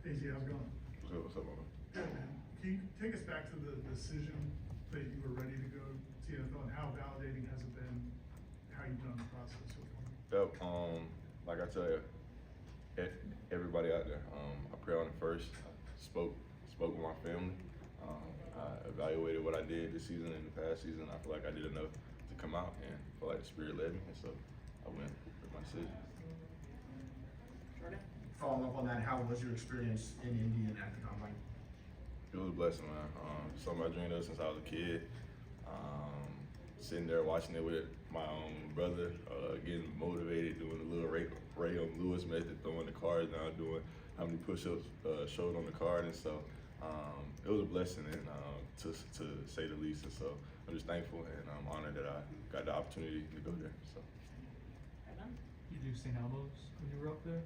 AZ, how's it going? What's up, man? Good, man. Can you take us back to the decision that you were ready to go to the NFL, and how validating has it been, how you've done the process so far? Yep. Like I tell you, everybody out there, I pray on it first. Spoke with my family. I evaluated what I did this season and the past season. I feel like I did enough to come out, and I feel like the Spirit led me, and so I went with my decision. Jordan? Following up on that, how was your experience in Indy and at the combine? It was a blessing, man. Something I dreamed of since I was a kid. Sitting there watching it with my own brother, getting motivated, doing the little Ray Lewis method, throwing the cards down, doing how many push-ups showed on the card, and so it was a blessing, and to say the least. And so I'm just thankful, and I'm honored that I got the opportunity to go there. So. You do St. Elmo's when you were up there?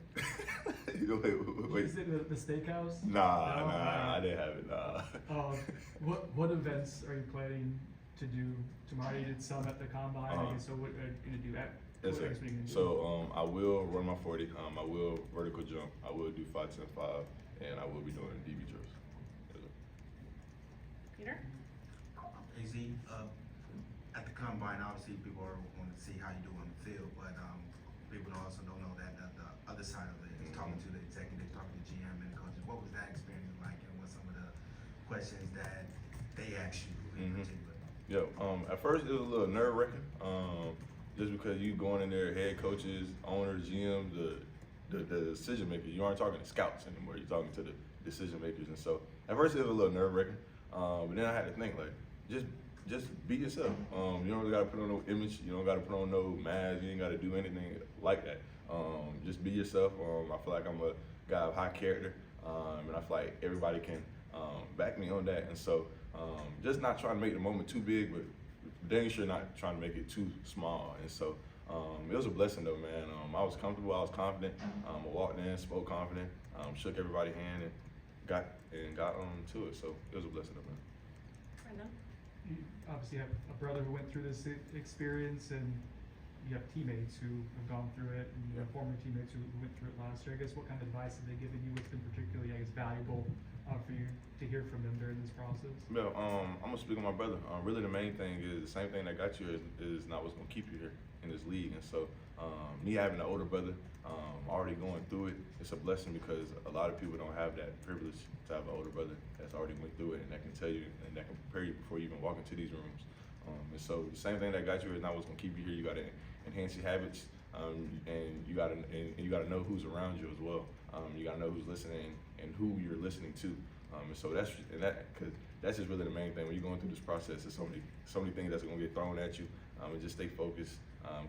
Wait. Is it the steakhouse? Nah, I didn't have it. Nah. What events are you planning to do tomorrow? You did some at the combine. I guess, so what are you gonna do at? Yes, sir. So I will run my 40. I will vertical jump. I will do 5, 10, 5, and I will be doing DB drills. Yes, Peter? AZ, at the combine, obviously people are want to see how you do on the field, but people also don't know that the other side of it is talking to the executive, talking to GM and the coaches. What was that experience like, and what some of the questions that they asked you in particular? Yeah. At first it was a little nerve wracking, just because you going in there, head coaches, owners, GMs, the decision makers. You aren't talking to scouts anymore. You're talking to the decision makers, and so at first it was a little nerve wracking, but then I had to think like just be yourself. You don't got to put on no image. You don't got to put on no mask. You ain't got to do anything like that. Just be yourself. I feel like I'm a guy of high character, and I feel like everybody can back me on that. And so just not trying to make the moment too big, but dang sure not trying to make it too small. And so it was a blessing though, man. I was comfortable. I was confident. I walked in, spoke confident, shook everybody's hand, and got to it. So it was a blessing though, man. Brenda? You obviously have a brother who went through this experience, and you have teammates who have gone through it, and you have former teammates who went through it last year. I guess what kind of advice have they given you? What's been particularly, I guess, valuable for you to hear from them during this process? Yeah, I'm gonna speak on my brother. Really, the main thing is the same thing that got you is not what's gonna keep you here in this league. And so, me having an older brother, already going through it, it's a blessing because a lot of people don't have that privilege to have an older brother that's already went through it and that can tell you and that can prepare you before you even walk into these rooms. And so, the same thing that got you is not what's gonna keep you here. You gotta enhance your habits, and you gotta know who's around you as well. You gotta know who's listening and who you're listening to. And so that's just really the main thing when you're going through this process. There's so many things that's gonna get thrown at you, and just stay focused,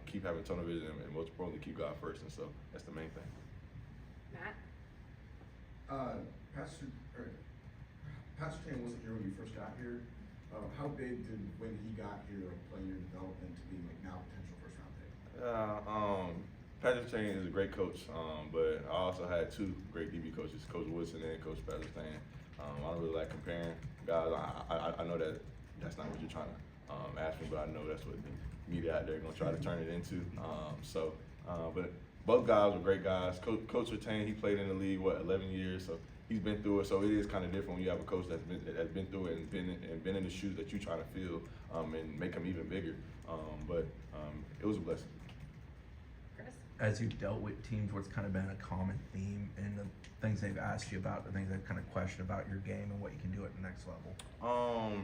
keep having tunnel vision, and most importantly, keep God first. And so that's the main thing. Matt? Pastor Tan wasn't here when you first got here. How big did when he got here play in your development to be like now potential first round pick? Patrick Stain is a great coach, but I also had 2 great DB coaches, Coach Woodson and Coach Patrick Stain. I don't really like comparing guys. I know that that's not what you're trying to ask me, but I know that's what the media out there are going to try to turn it into. But both guys were great guys. Coach Retain, he played in the league, 11 years, so he's been through it. So it is kind of different when you have a coach that's been through it and been in the shoes that you're trying to fill, and make them even bigger. But it was a blessing. As you've dealt with teams, what's kind of been a common theme in the things they've asked you about, the things they've kind of questioned about your game and what you can do at the next level?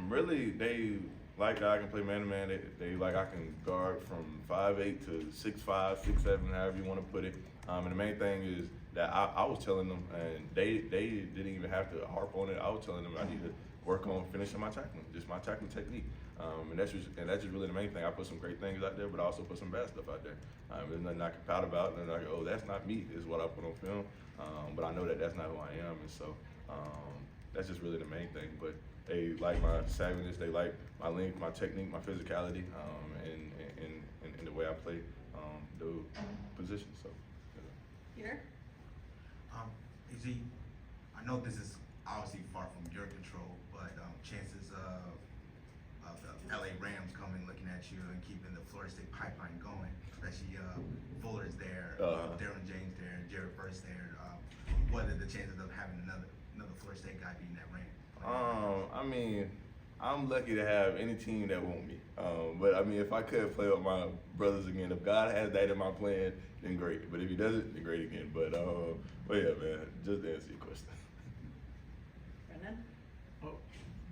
Really, they like that I can play man-to-man. They like I can guard from 5'8" to 6'5", 6'7", however you want to put it. And the main thing is that I was telling them, and they didn't even have to harp on it. I was telling them I need to work on finishing my tackling, just my tackling technique. And that's just really the main thing. I put some great things out there, but I also put some bad stuff out there. There's nothing I can pout about. And like, oh, that's not me. Is what I put on film. But I know that that's not who I am, and so that's just really the main thing. But they like my savviness. They like my length, my technique, my physicality, and the way I play the position. So. Peter? AZ, I know this is obviously far from your control, but chances of the LA Rams coming, looking at you, and keeping the Florida State pipeline going, especially Fuller's there, Darren James there, Jared Burst there. what are the chances of having another Florida State guy being that ranked? I mean, I'm lucky to have any team that want me. But I mean, if I could play with my brothers again, if God has that in my plan, then great. But if He doesn't, then great again. But yeah, man, just to answer your question. Brendan? Oh,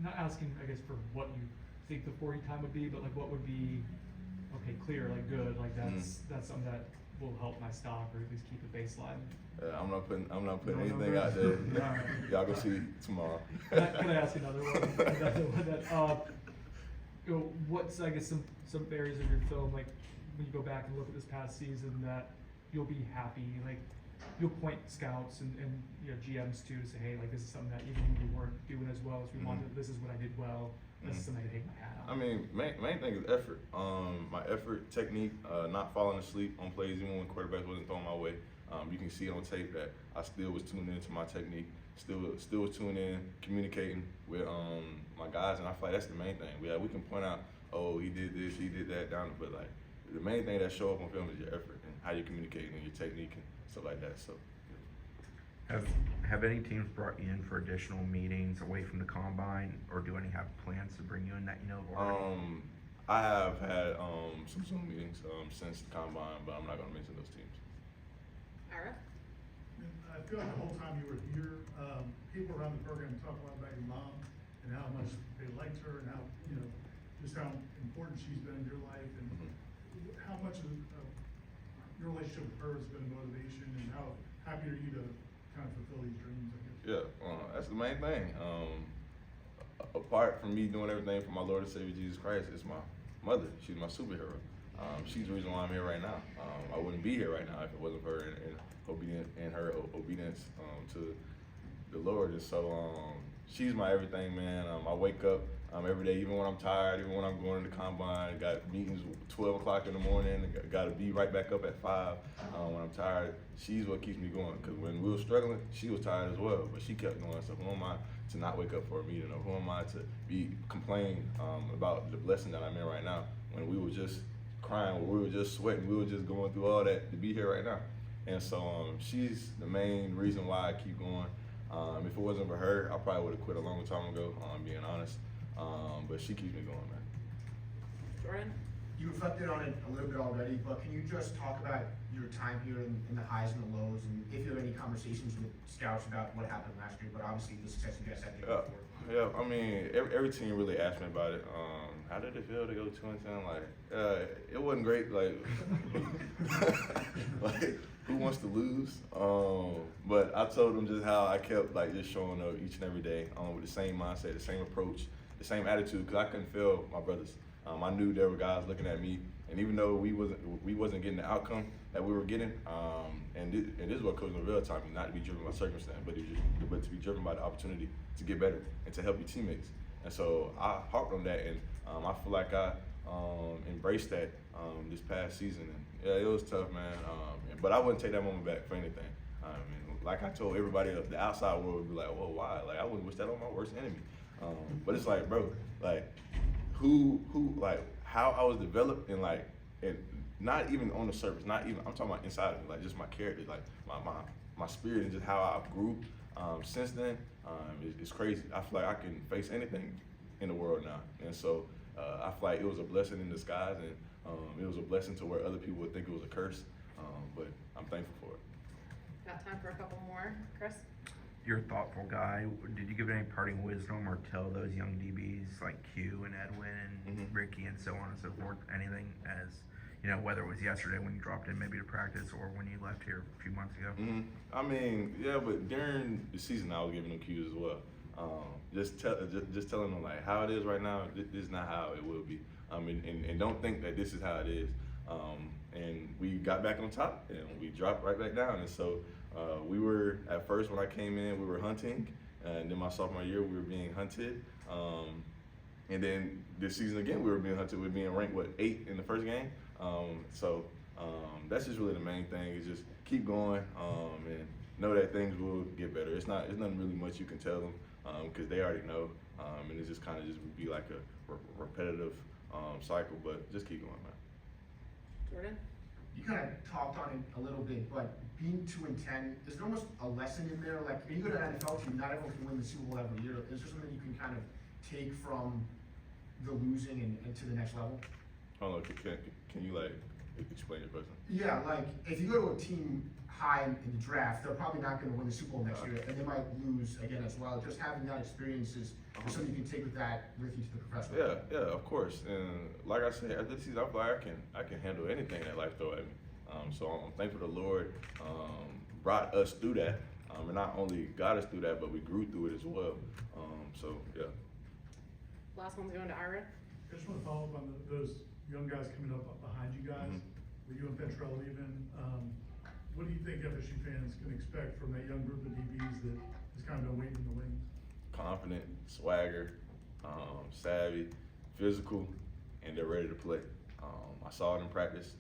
not asking, I guess, for what you think the 40 time would be, but like what would be, okay, clear, like good, like that's something that will help my stock or at least keep a baseline. I'm not putting No anything number? out there. Alright. Y'all go see tomorrow. Can I ask you another one? Another one that, you know, what's, I guess, some areas of your film, like, when you go back and look at this past season, that you'll be happy, like, you'll point scouts and you know, GMs too, to say, hey, like, this is something that even when we weren't doing as well as we wanted, this is what I did well, this is something I hang my hat on. I mean, main thing is effort. My effort, technique, not falling asleep on plays even when quarterbacks wasn't throwing my way. You can see on tape that I still was tuned into my technique, still was tuned in, communicating with my guys, and I feel like that's the main thing. We can point out, oh, he did this, he did that, down, but like the main thing that show up on film is your effort and how you communicate and your technique and stuff like that. So. Have any teams brought you in for additional meetings away from the combine, or do any have plans to bring you in that you know of already? I have had some Zoom meetings since the combine, but I'm not gonna mention those teams. Ira? I feel like the whole time you were here, people around the program talk a lot about your mom and how much they liked her and how, you know, just how important she's been in your life and how much of your relationship with her has been a motivation and how happy are you to kind of fulfill these dreams, I guess? Yeah, that's the main thing. Apart from me doing everything for my Lord and Savior Jesus Christ, it's my mother. She's my superhero. She's the reason why I'm here right now. I wouldn't be here right now if it wasn't for her and her obedience to the Lord. And so she's my everything, man. I wake up every day, even when I'm tired, even when I'm going to the combine. Got meetings 12 o'clock in the morning. Got to be right back up at 5 when I'm tired. She's what keeps me going. Because when we were struggling, she was tired as well, but she kept going. So who am I to not wake up for a meeting, or who am I to be complaining about the blessing that I'm in right now when we were just crying, we were just sweating, we were just going through all that to be here right now. And so she's the main reason why I keep going. If it wasn't for her, I probably would have quit a long time ago, being honest. But she keeps me going, man. Jordan? You reflected on it a little bit already, but can you just talk about your time here in the highs and the lows, and if you have any conversations with scouts about what happened last year, but obviously the success you guys had the year before? Yeah, I mean, every team really asked me about it. How did it feel to go 2-10? Like, it wasn't great. Like, like, who wants to lose? But I told them just how I kept like just showing up each and every day with the same mindset, the same approach, the same attitude. Because I couldn't feel my brothers. I knew there were guys looking at me, and even though we wasn't getting the outcome that we were getting, and this is what Coach Norvell taught me: not to be driven by circumstance, but to be driven by the opportunity to get better and to help your teammates. And so I harped on that, and I feel like I embraced that this past season. And yeah, it was tough, man. But I wouldn't take that moment back for anything. Like I told everybody else, the outside world would be like, "Whoa, why?" Like I wouldn't wish that on my worst enemy. But it's like, bro, like who, like how I was developed and like, and not even on the surface, not even. I'm talking about inside of me, like just my character, like my spirit, and just how I grew. Since then, it's crazy. I feel like I can face anything in the world now, and so I feel like it was a blessing in disguise, and it was a blessing to where other people would think it was a curse. But I'm thankful for it. Got time for a couple more. Chris? You're a thoughtful guy. Did you give any parting wisdom or tell those young DBs like Q and Edwin and Ricky and so on and so forth, anything as, you know, whether it was yesterday when you dropped in maybe to practice or when you left here a few months ago? I mean, yeah, but during the season I was giving them cues as well. Just telling them like how it is right now, this is not how it will be. And don't think that this is how it is. And we got back on top and we dropped right back down. And so we were, at first when I came in, we were hunting. And then my sophomore year, we were being hunted. And then this season again, we were being hunted. We were being ranked, 8 in the first game? So that's just really the main thing, is just keep going and know that things will get better. It's nothing really much you can tell them because they already know. And it's just kind of just be like a repetitive cycle, but just keep going, man. Jordan? you kind of talked on it a little bit, but being 2-10, is there almost a lesson in there? Like, when you go to an NFL team, not everyone can win the Super Bowl every year. Is there something you can kind of take from the losing and to the next level? Hold on, can you like explain your question? Yeah, like, if you go to a team high in the draft, they're probably not going to win the Super Bowl next year, and they might lose again as well. Just having that experience is something you can take with you to the professional. Yeah, of course. And like I said, after this season, I feel like I can handle anything that life throw at me. So I'm thankful the Lord brought us through that, and not only got us through that, but we grew through it as well. So yeah. Last one's going to Ira. I just want to follow up on those young guys coming up behind you guys, with you and Petrell leaving. What do you think FSU fans can expect from that young group of DBs that has kind of been waiting in the wings? Confident, swagger, savvy, physical, and they're ready to play. I saw it in practice,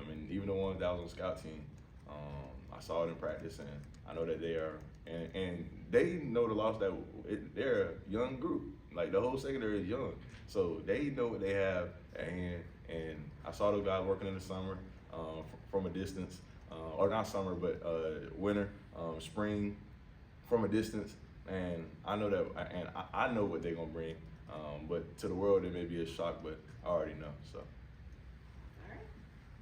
and even the ones that was on the scout team, I saw it in practice, and I know that they are, and they know the loss that they're a young group. Like the whole secondary is young, so they know what they have at hand. And I saw those guys working in the summer from a distance, or not summer, but winter, spring, from a distance. And I know that, and I know what they're gonna bring. But to the world, it may be a shock, but I already know. So.